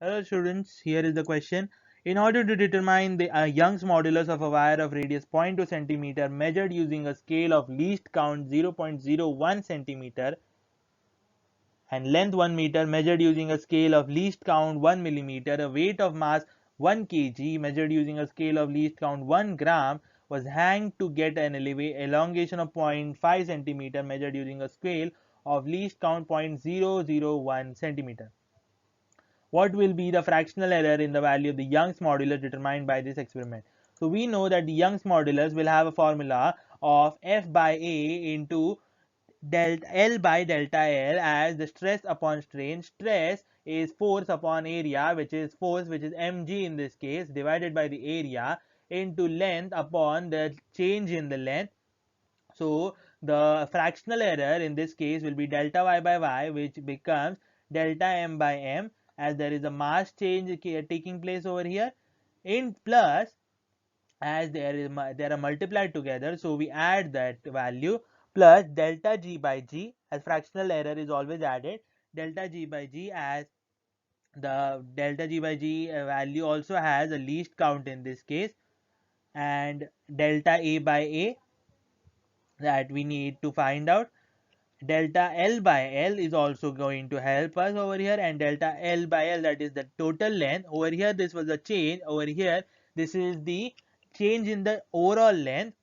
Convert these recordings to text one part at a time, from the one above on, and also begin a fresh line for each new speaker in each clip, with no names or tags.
Hello students, here is the question. In order to determine the Young's modulus of a wire of radius 0.2 centimeter measured using a scale of least count 0.01 centimeter and length 1 meter measured using a scale of least count 1 millimeter, a weight of mass 1 kg measured using a scale of least count 1 gram was hanged to get an elongation of 0.5 centimeter measured using a scale of least count 0.001 centimeter. What will be the fractional error in the value of the Young's modulus determined by this experiment? So we know that the Young's modulus will have a formula of F by A into delta L by delta L as the stress upon strain. Stress is force upon area, which is force, which is mg in this case, divided by the area into length upon the change in the length. So the fractional error in this case will be delta y by y, which becomes delta m by m, as there is a mass change taking place over here, in plus, as they are multiplied together, so we add that value, plus delta g by g, as fractional error is always added, delta g by g, as the delta g by g value also has a least count in this case, and delta a by a that we need to find out. Delta L by L is also going to help us over here, and delta L by L, that is the total length. Over here this was a change, over here this is the change in the overall length.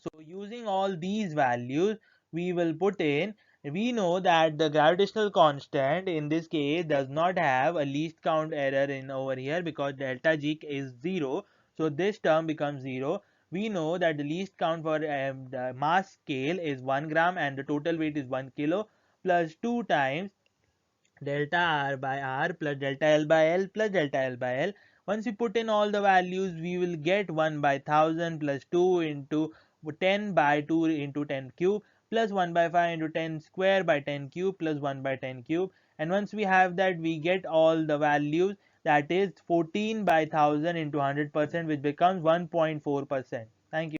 So using all these values we will put in. We know that the gravitational constant in this case does not have a least count error in over here because delta G is 0, so this term becomes 0. We know that the least count for the mass scale is 1 gram and the total weight is 1 kilo, plus 2 times delta r by r plus delta L by L plus delta L by L. Once we put in all the values, we will get 1 by 1000 plus 2 into 10 by 2 into 10 cube plus 1 by 5 into 10 square by 10 cube plus 1 by 10 cube. And once we have that, we get all the values, that is 14 by 1000 into 100%, which becomes 1.4%. Thank you.